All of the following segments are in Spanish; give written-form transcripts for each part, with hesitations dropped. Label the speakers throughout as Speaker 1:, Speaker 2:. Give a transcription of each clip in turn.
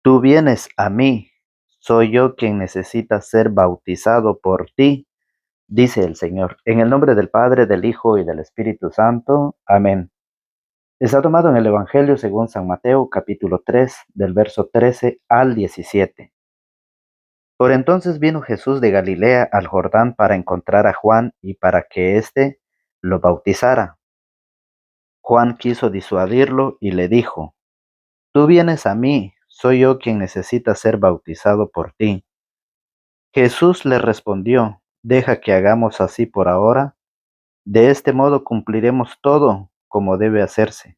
Speaker 1: Tú vienes a mí, soy yo quien necesita ser bautizado por ti, dice el Señor. En el nombre del Padre, del Hijo y del Espíritu Santo. Amén. Está tomado en el Evangelio según San Mateo, capítulo 3, del verso 13 al 17. Por entonces vino Jesús de Galilea al Jordán para encontrar a Juan y para que éste lo bautizara. Juan quiso disuadirlo y le dijo: Tú vienes a mí, soy yo quien necesita ser bautizado por ti. Jesús le respondió: Deja que hagamos así por ahora, de este modo cumpliremos todo como debe hacerse.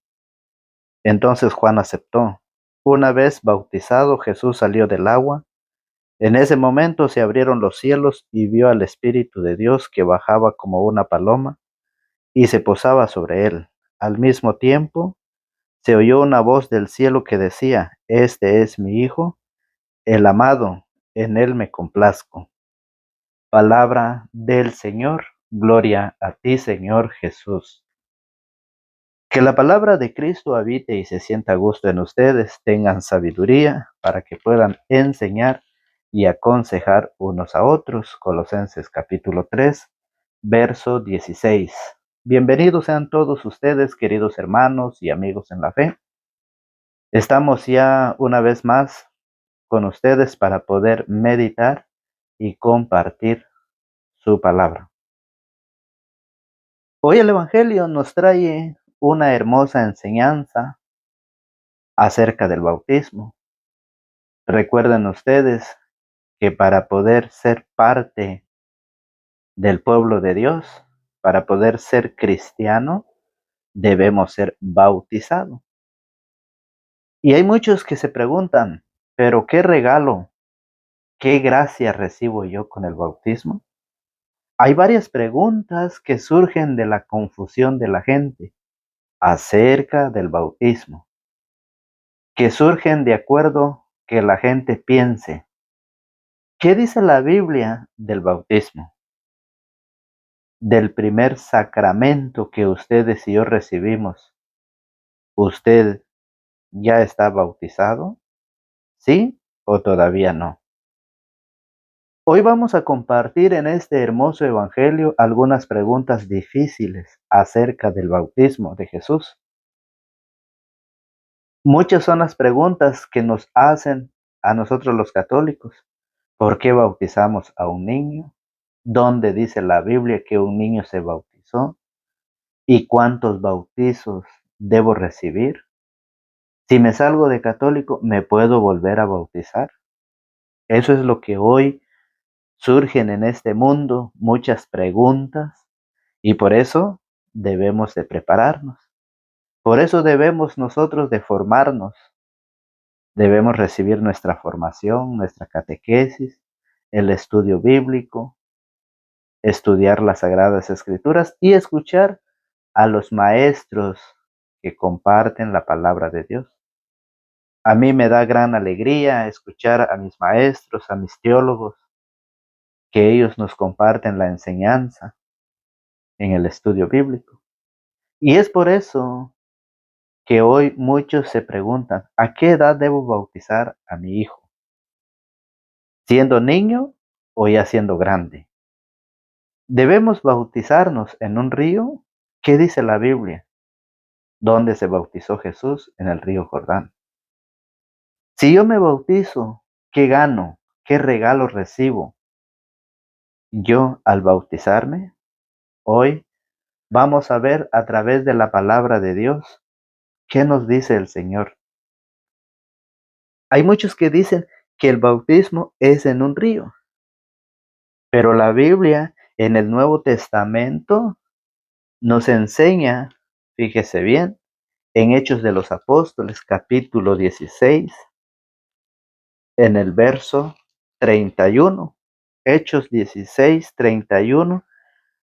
Speaker 1: Entonces Juan aceptó. Una vez bautizado, Jesús salió del agua. En ese momento se abrieron los cielos y vio al Espíritu de Dios que bajaba como una paloma y se posaba sobre él. Al mismo tiempo, se oyó una voz del cielo que decía: Este es mi Hijo, el amado, en él me complazco. Palabra del Señor. Gloria a ti, Señor Jesús. Que la palabra de Cristo habite y se sienta a gusto en ustedes, tengan sabiduría para que puedan enseñar y aconsejar unos a otros. Colosenses capítulo 3, verso 16. Bienvenidos sean todos ustedes, queridos hermanos y amigos en la fe. Estamos ya una vez más con ustedes para poder meditar y compartir su palabra. Hoy el Evangelio nos trae una hermosa enseñanza acerca del bautismo. Recuerden ustedes que para poder ser parte del pueblo de Dios, para poder ser cristiano, debemos ser bautizados. Y hay muchos que se preguntan, ¿pero qué regalo, qué gracia recibo yo con el bautismo? Hay varias preguntas que surgen de la confusión de la gente acerca del bautismo, que surgen de acuerdo que la gente piense. ¿Qué dice la Biblia del bautismo? Del primer sacramento que ustedes y yo recibimos. ¿Usted ya está bautizado? ¿Sí o todavía no? Hoy vamos a compartir en este hermoso evangelio algunas preguntas difíciles acerca del bautismo de Jesús. Muchas son las preguntas que nos hacen a nosotros los católicos. ¿Por qué bautizamos a un niño? ¿Dónde dice la Biblia que un niño se bautizó? ¿Y cuántos bautizos debo recibir? Si me salgo de católico, ¿me puedo volver a bautizar? Eso es lo que hoy surgen en este mundo, muchas preguntas, y por eso debemos de prepararnos. Por eso debemos nosotros de formarnos. Debemos recibir nuestra formación, nuestra catequesis, el estudio bíblico, estudiar las Sagradas Escrituras y escuchar a los maestros que comparten la palabra de Dios. A mí me da gran alegría escuchar a mis maestros, a mis teólogos, que ellos nos comparten la enseñanza en el estudio bíblico. Y es por eso que hoy muchos se preguntan: ¿a qué edad debo bautizar a mi hijo? ¿Siendo niño o ya siendo grande? ¿Debemos bautizarnos en un río? ¿Qué dice la Biblia? ¿Dónde se bautizó Jesús? En el río Jordán. Si yo me bautizo, ¿qué gano? ¿Qué regalo recibo yo al bautizarme? Hoy vamos a ver a través de la palabra de Dios qué nos dice el Señor. Hay muchos que dicen que el bautismo es en un río, pero la Biblia en el Nuevo Testamento nos enseña, fíjese bien, en Hechos de los Apóstoles, capítulo 16, en el verso 31. Hechos 16, 31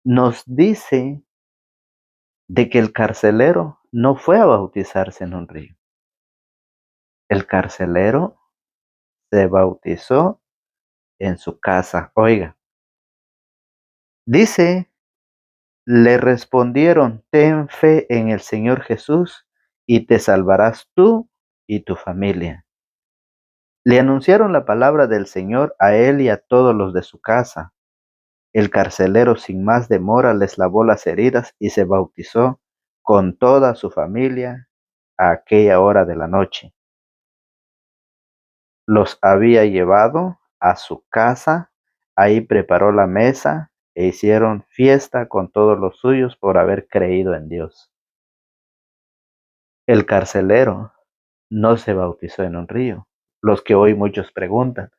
Speaker 1: nos dice de que el carcelero no fue a bautizarse en un río. El carcelero se bautizó en su casa. Oiga, dice, le respondieron: ten fe en el Señor Jesús y te salvarás tú y tu familia. Le anunciaron la palabra del Señor a él y a todos los de su casa. El carcelero sin más demora les lavó las heridas y se bautizó con toda su familia a aquella hora de la noche. Los había llevado a su casa, ahí preparó la mesa e hicieron fiesta con todos los suyos por haber creído en Dios. El carcelero no se bautizó en un río, los que hoy muchos preguntan.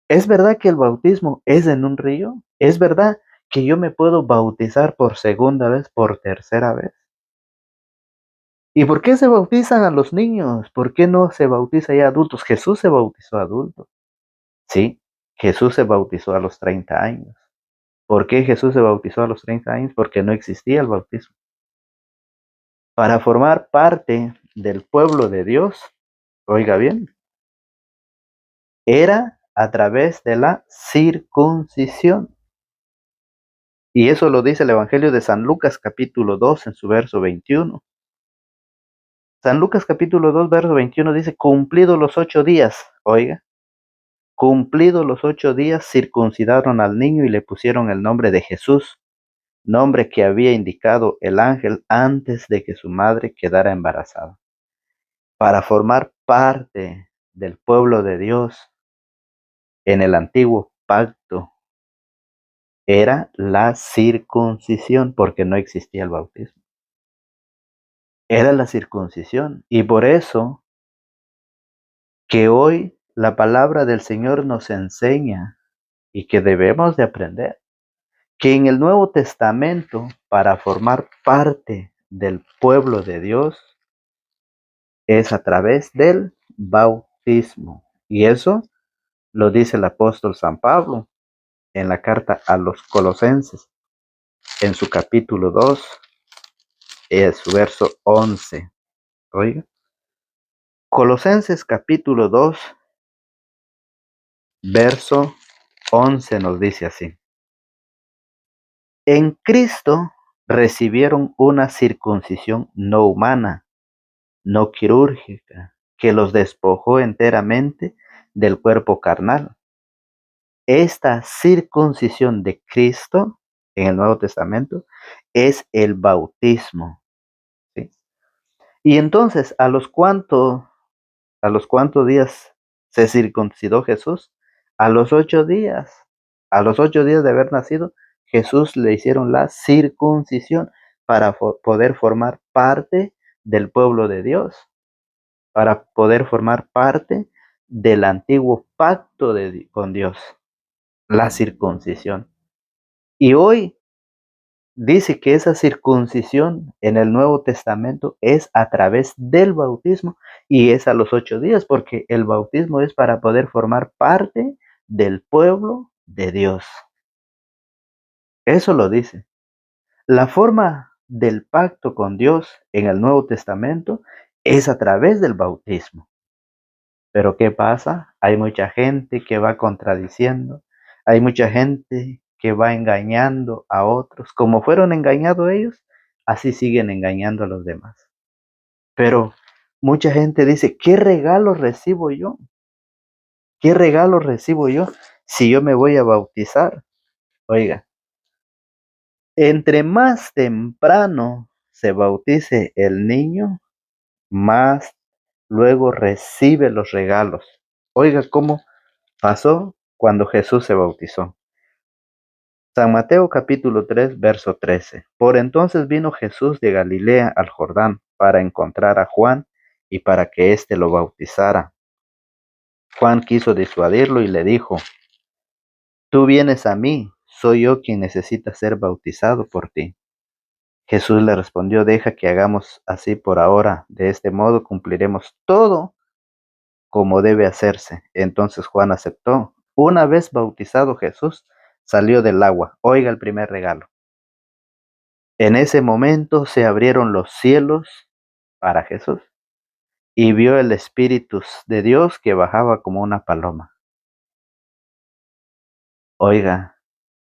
Speaker 1: ¿Es verdad que el bautismo es en un río? ¿Es verdad que yo me puedo bautizar por segunda vez, por tercera vez? ¿Y por qué se bautizan a los niños? ¿Por qué no se bautiza ya a adultos? Jesús se bautizó a adultos. Sí, Jesús se bautizó a los 30 años. ¿Por qué Jesús se bautizó a los 30 años? Porque no existía el bautismo. Para formar parte del pueblo de Dios, oiga bien, era a través de la circuncisión. Y eso lo dice el Evangelio de San Lucas capítulo 2 en su verso 21. San Lucas capítulo 2 verso 21 dice, cumplidos los 8 días, oiga, cumplidos los 8 días circuncidaron al niño y le pusieron el nombre de Jesús, nombre que había indicado el ángel antes de que su madre quedara embarazada. Para formar parte del pueblo de Dios en el antiguo pacto era la circuncisión, porque no existía el bautismo. Era la circuncisión. Y por eso que hoy la palabra del Señor nos enseña y que debemos de aprender que en el Nuevo Testamento, para formar parte del pueblo de Dios, es a través del bautismo. Y eso lo dice el apóstol San Pablo en la carta a los Colosenses, en su capítulo 2, su verso 11. Oiga, Colosenses capítulo 2, verso 11 nos dice así. En Cristo recibieron una circuncisión no humana, no quirúrgica, que los despojó enteramente del cuerpo carnal. Esta circuncisión de Cristo en el Nuevo Testamento es el bautismo, ¿sí? Y entonces, ¿a los cuántos días se circuncidó Jesús? A los 8 días. A los 8 días de haber nacido, Jesús le hicieron la circuncisión para poder formar parte del pueblo de Dios, para poder formar parte del antiguo pacto con Dios, la circuncisión. Y hoy dice que esa circuncisión en el Nuevo Testamento es a través del bautismo y es a los 8 días, porque el bautismo es para poder formar parte del pueblo de Dios. Eso lo dice. La forma del pacto con Dios en el Nuevo Testamento es a través del bautismo. Pero ¿qué pasa? Hay mucha gente que va contradiciendo, hay mucha gente que va engañando a otros. Como fueron engañados ellos, así siguen engañando a los demás. Pero mucha gente dice, ¿qué regalo recibo yo? ¿Qué regalo recibo yo si yo me voy a bautizar? Oiga, entre más temprano se bautice el niño, más luego recibe los regalos. Oiga, ¿cómo pasó cuando Jesús se bautizó? San Mateo capítulo 3, verso 13. Por entonces vino Jesús de Galilea al Jordán para encontrar a Juan y para que éste lo bautizara. Juan quiso disuadirlo y le dijo, tú vienes a mí, soy yo quien necesita ser bautizado por ti. Jesús le respondió, deja que hagamos así por ahora, de este modo cumpliremos todo como debe hacerse. Entonces Juan aceptó. Una vez bautizado Jesús, salió del agua. Oiga el primer regalo. En ese momento se abrieron los cielos para Jesús y vio el Espíritu de Dios que bajaba como una paloma. Oiga,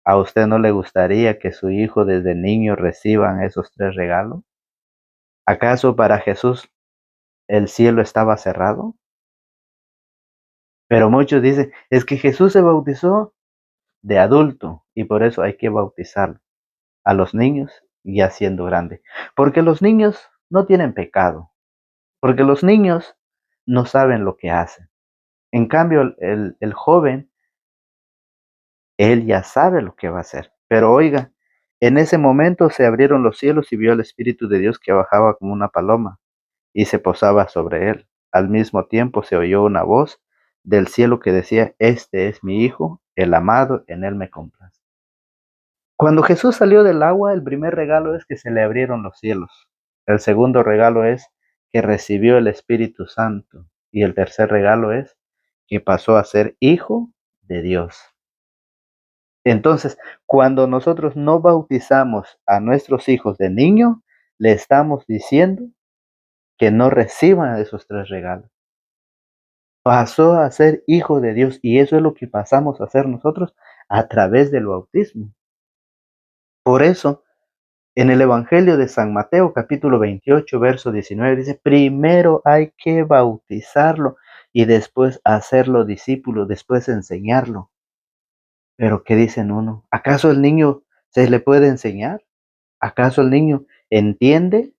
Speaker 1: ¿a usted no le gustaría que su hijo desde niño reciban esos 3 regalos? ¿Acaso para Jesús el cielo estaba cerrado? Pero muchos dicen, es que Jesús se bautizó de adulto y por eso hay que bautizar a los niños ya siendo grande. Porque los niños no tienen pecado, porque los niños no saben lo que hacen. En cambio, el joven, él ya sabe lo que va a hacer. Pero oiga, en ese momento se abrieron los cielos y vio al Espíritu de Dios que bajaba como una paloma y se posaba sobre él. Al mismo tiempo se oyó una voz del cielo que decía, este es mi Hijo, el amado, en él me complace. Cuando Jesús salió del agua, el primer regalo es que se le abrieron los cielos. El segundo regalo es que recibió el Espíritu Santo. Y el tercer regalo es que pasó a ser hijo de Dios. Entonces, cuando nosotros no bautizamos a nuestros hijos de niño, le estamos diciendo que no reciban esos tres regalos. Pasó a ser hijo de Dios y eso es lo que pasamos a hacer nosotros a través del bautismo. Por eso, en el Evangelio de San Mateo, capítulo 28, verso 19, dice, primero hay que bautizarlo y después hacerlo discípulo, después enseñarlo. Pero ¿qué dicen uno? ¿Acaso el niño se le puede enseñar? ¿Acaso el niño entiende?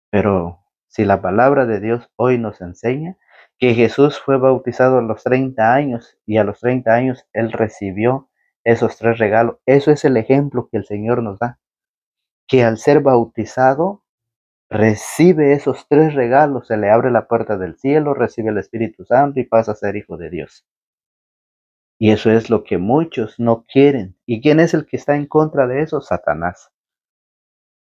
Speaker 1: Pero si la palabra de Dios hoy nos enseña que Jesús fue bautizado a los 30 años y a los 30 años Él recibió esos tres regalos, eso es el ejemplo que el Señor nos da, que al ser bautizado recibe esos tres regalos, se le abre la puerta del cielo, recibe el Espíritu Santo y pasa a ser hijo de Dios. Y eso es lo que muchos no quieren. ¿Y quién es el que está en contra de eso? Satanás.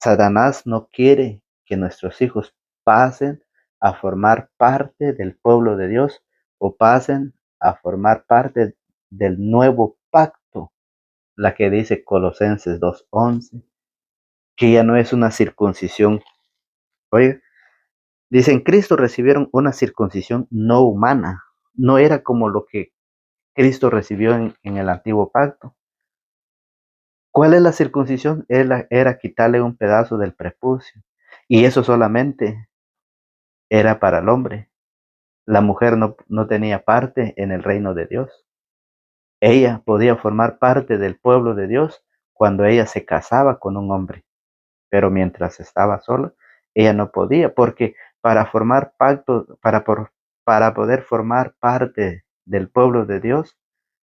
Speaker 1: Satanás no quiere que nuestros hijos pasen a formar parte del pueblo de Dios o pasen a formar parte del nuevo pacto, la que dice Colosenses 2:11, que ya no es una circuncisión. Oye, dice, en Cristo recibieron una circuncisión no humana, no era como lo que Cristo recibió en el antiguo pacto. ¿Cuál es la circuncisión? Era quitarle un pedazo del prepucio. Y eso solamente era para el hombre. La mujer no tenía parte en el reino de Dios. Ella podía formar parte del pueblo de Dios cuando ella se casaba con un hombre, pero mientras estaba sola, ella no podía, porque para formar pacto, para poder formar parte del pueblo de Dios,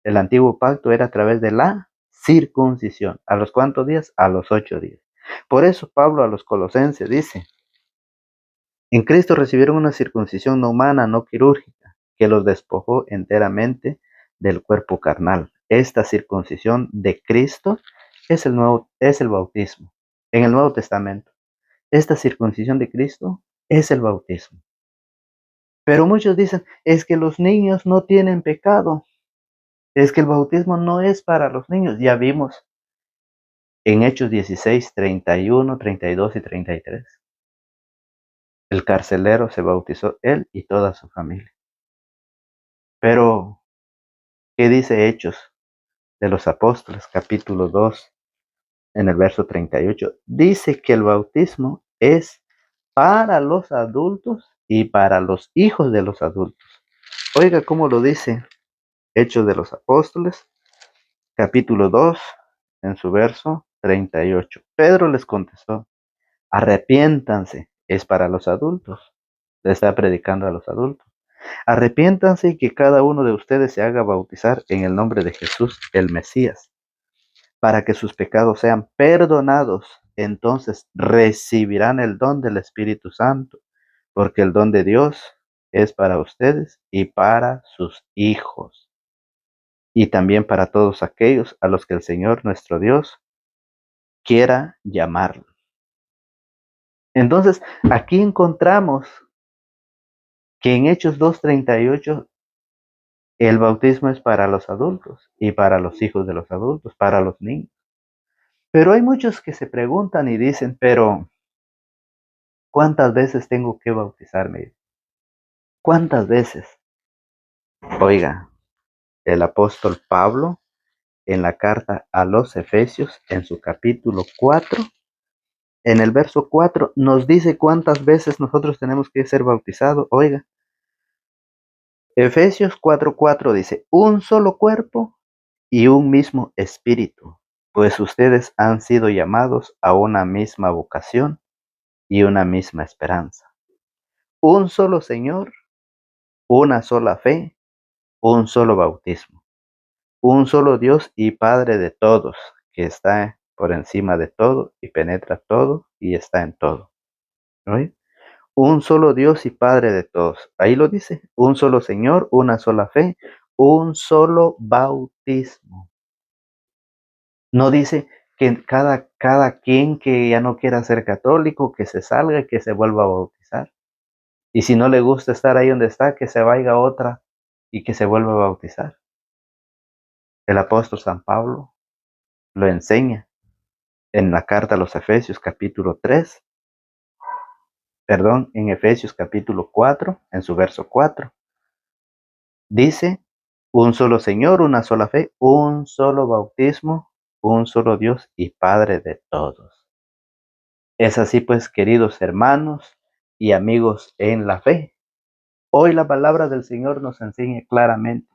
Speaker 1: el antiguo pacto era a través de la circuncisión. ¿A los cuántos días? A los 8 días. Por eso Pablo a los Colosenses dice, en Cristo recibieron una circuncisión no humana, no quirúrgica, que los despojó enteramente del cuerpo carnal. Esta circuncisión de Cristo es el bautismo. En el Nuevo Testamento, esta circuncisión de Cristo es el bautismo. Pero muchos dicen, es que los niños no tienen pecado. Es que el bautismo no es para los niños. Ya vimos en Hechos 16, 31, 32 y 33. El carcelero se bautizó él y toda su familia. Pero ¿qué dice Hechos de los Apóstoles, capítulo 2, en el verso 38? Dice que el bautismo es para los adultos y para los hijos de los adultos. Oiga cómo lo dice Hechos de los Apóstoles, capítulo 2, en su verso 38. Pedro les contestó, arrepiéntanse, es para los adultos. Le está predicando a los adultos. Arrepiéntanse y que cada uno de ustedes se haga bautizar en el nombre de Jesús, el Mesías, para que sus pecados sean perdonados. Entonces recibirán el don del Espíritu Santo, porque el don de Dios es para ustedes y para sus hijos, y también para todos aquellos a los que el Señor nuestro Dios quiera llamarlos. Entonces, aquí encontramos que en Hechos 2:38 el bautismo es para los adultos y para los hijos de los adultos, para los niños. Pero hay muchos que se preguntan y dicen, pero ¿cuántas veces tengo que bautizarme? ¿Cuántas veces? Oiga, el apóstol Pablo en la carta a los Efesios, en su capítulo 4, en el verso 4, nos dice cuántas veces nosotros tenemos que ser bautizados. Oiga, Efesios 4:4 dice, un solo cuerpo y un mismo espíritu, pues ustedes han sido llamados a una misma vocación y una misma esperanza. Un solo Señor, una sola fe, un solo bautismo, un solo Dios y Padre de todos, que está por encima de todo y penetra todo y está en todo. ¿No? Un solo Dios y Padre de todos. Ahí lo dice. Un solo Señor, una sola fe, un solo bautismo. No dice que cada quien que ya no quiera ser católico, que se salga y que se vuelva a bautizar. Y si no le gusta estar ahí donde está, que se vaya a otra y que se vuelva a bautizar. El apóstol San Pablo lo enseña en la carta a los Efesios capítulo 3, perdón, en Efesios capítulo 4, en su verso 4. Dice, un solo Señor, una sola fe, un solo bautismo, un solo Dios y Padre de todos. Es así pues, queridos hermanos y amigos en la fe. Hoy la palabra del Señor nos enseña claramente,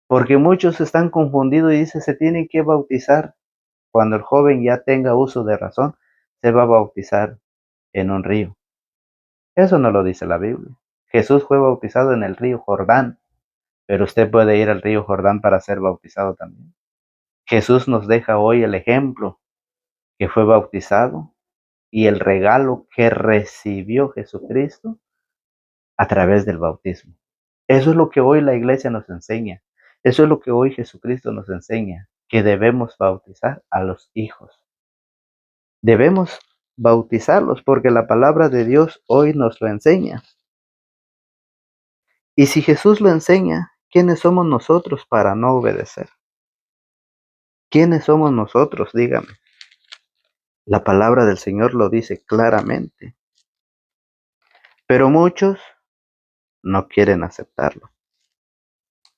Speaker 1: porque muchos están confundidos y dicen se tienen que bautizar. Cuando el joven ya tenga uso de razón, se va a bautizar en un río. Eso no lo dice la Biblia. Jesús fue bautizado en el río Jordán, pero usted puede ir al río Jordán para ser bautizado también. Jesús nos deja hoy el ejemplo que fue bautizado y el regalo que recibió Jesucristo a través del bautismo. Eso es lo que hoy la iglesia nos enseña. Eso es lo que hoy Jesucristo nos enseña, que debemos bautizar a los hijos. Debemos bautizarlos porque la palabra de Dios hoy nos lo enseña. Y si Jesús lo enseña, ¿quiénes somos nosotros para no obedecer? ¿Quiénes somos nosotros? Dígame. La palabra del Señor lo dice claramente, pero muchos no quieren aceptarlo.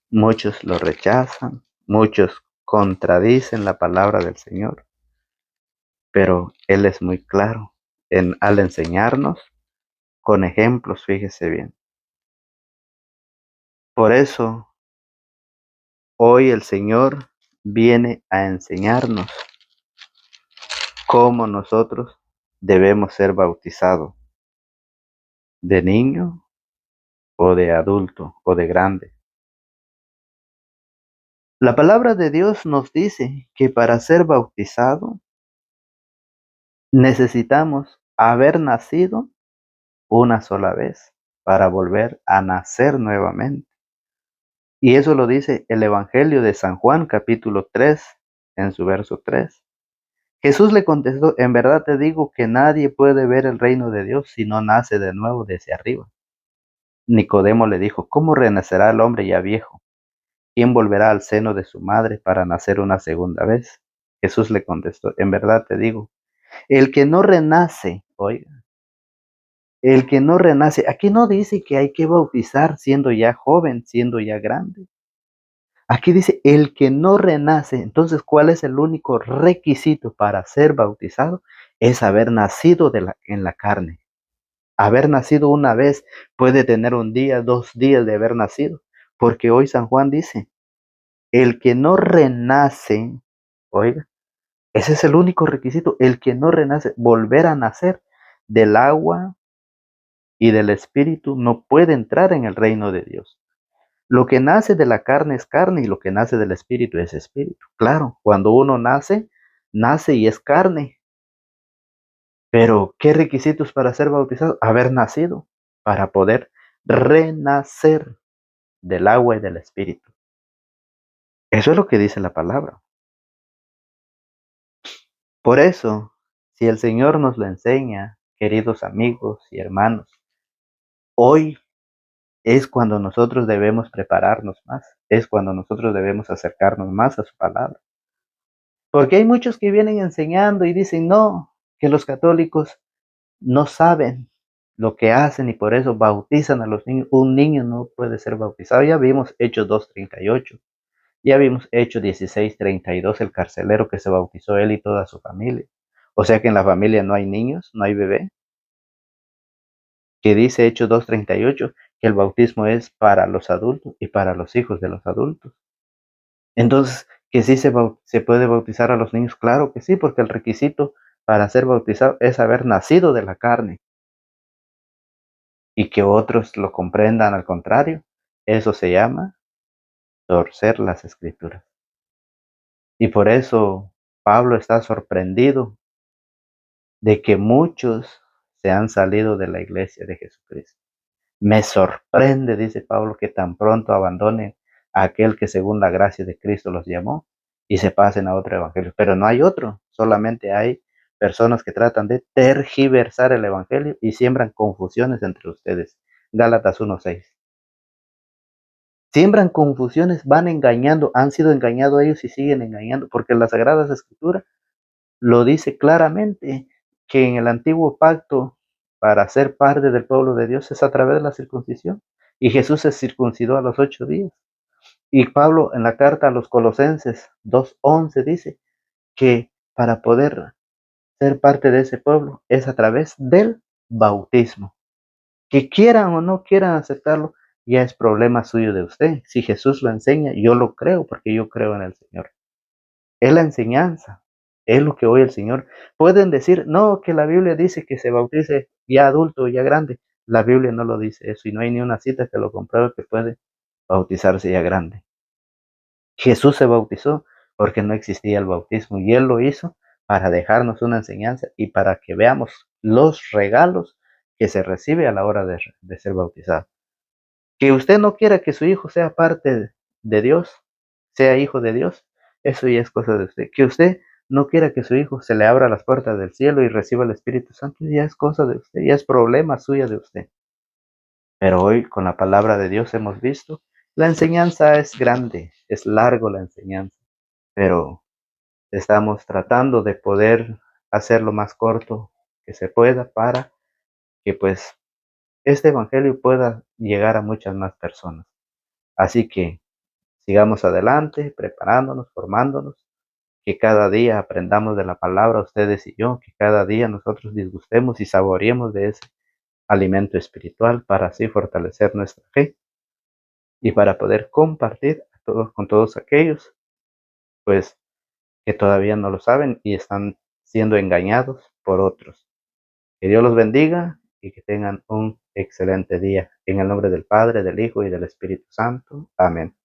Speaker 1: Muchos lo rechazan, muchos contradicen la palabra del Señor, pero Él es muy claro al enseñarnos con ejemplos, fíjese bien. Por eso, hoy el Señor viene a enseñarnos cómo nosotros debemos ser bautizados, de niño o de adulto o de grande. La palabra de Dios nos dice que para ser bautizado necesitamos haber nacido una sola vez para volver a nacer nuevamente. Y eso lo dice el Evangelio de San Juan, capítulo 3, en su verso 3. Jesús le contestó, en verdad te digo que nadie puede ver el reino de Dios si no nace de nuevo desde arriba. Nicodemo le dijo, ¿cómo renacerá el hombre ya viejo? ¿Quién volverá al seno de su madre para nacer una segunda vez? Jesús le contestó, en verdad te digo, el que no renace, oiga, el que no renace, aquí no dice que hay que bautizar siendo ya joven, siendo ya grande. Aquí dice, el que no renace, entonces, ¿cuál es el único requisito para ser bautizado? Es haber nacido en la carne. Haber nacido una vez puede tener un día, 2 días de haber nacido, porque hoy San Juan dice, el que no renace, oiga, ese es el único requisito, el que no renace, volver a nacer del agua y del espíritu no puede entrar en el reino de Dios. Lo que nace de la carne es carne y lo que nace del espíritu es espíritu. Claro, cuando uno nace, nace y es carne. Pero, ¿qué requisitos para ser bautizado? Haber nacido para poder renacer del agua y del espíritu. Eso es lo que dice la palabra. Por eso, si el Señor nos lo enseña, queridos amigos y hermanos, hoy es cuando nosotros debemos prepararnos más, es cuando nosotros debemos acercarnos más a su palabra. Porque hay muchos que vienen enseñando y dicen, no, que los católicos no saben lo que hacen y por eso bautizan a los niños. Un niño no puede ser bautizado. Ya vimos Hechos 2:38. Ya vimos Hechos 16:32, el carcelero que se bautizó él y toda su familia. O sea que en la familia no hay niños, no hay bebé. Que dice Hechos 2:38, que el bautismo es para los adultos y para los hijos de los adultos. Entonces, que sí se puede bautizar a los niños, claro que sí, porque el requisito para ser bautizado es haber nacido de la carne. Y que otros lo comprendan al contrario, eso se llama torcer las escrituras. Y por eso Pablo está sorprendido de que muchos se han salido de la iglesia de Jesucristo. Me sorprende, dice Pablo, que tan pronto abandonen a aquel que según la gracia de Cristo los llamó y se pasen a otro evangelio. Pero no hay otro, solamente hay personas que tratan de tergiversar el evangelio y siembran confusiones entre ustedes. Gálatas 1:6. Siembran confusiones, van engañando, han sido engañados ellos y siguen engañando, porque la Sagrada Escritura lo dice claramente, que en el antiguo pacto, para ser parte del pueblo de Dios es a través de la circuncisión. Y Jesús se circuncidó a los 8 días. Y Pablo en la carta a los Colosenses 2:11 dice que para poder ser parte de ese pueblo es a través del bautismo. Que quieran o no quieran aceptarlo, ya es problema suyo de usted. Si Jesús lo enseña, yo lo creo porque yo creo en el Señor. Es la enseñanza, es lo que hoy el Señor. Pueden decir, no, que la Biblia dice que se bautice ya adulto, ya grande. La Biblia no lo dice eso y no hay ni una cita que lo compruebe que puede bautizarse ya grande. Jesús se bautizó porque no existía el bautismo y Él lo hizo para dejarnos una enseñanza y para que veamos los regalos que se recibe a la hora de ser bautizado. Que usted no quiera que su hijo sea parte de Dios, sea hijo de Dios, eso ya es cosa de usted. Que usted no quiera que su hijo se le abra las puertas del cielo y reciba el Espíritu Santo, ya es cosa de usted, ya es problema suyo de usted. Pero hoy con la palabra de Dios hemos visto, la enseñanza es grande, es largo la enseñanza, pero estamos tratando de poder hacerlo más corto que se pueda para que pues este evangelio pueda llegar a muchas más personas. Así que sigamos adelante, preparándonos, formándonos, que cada día aprendamos de la palabra ustedes y yo, que cada día nosotros disgustemos y saboreemos de ese alimento espiritual para así fortalecer nuestra fe y para poder compartir a todos, con todos aquellos, pues, que todavía no lo saben y están siendo engañados por otros. Que Dios los bendiga y que tengan un excelente día. En el nombre del Padre, del Hijo y del Espíritu Santo. Amén.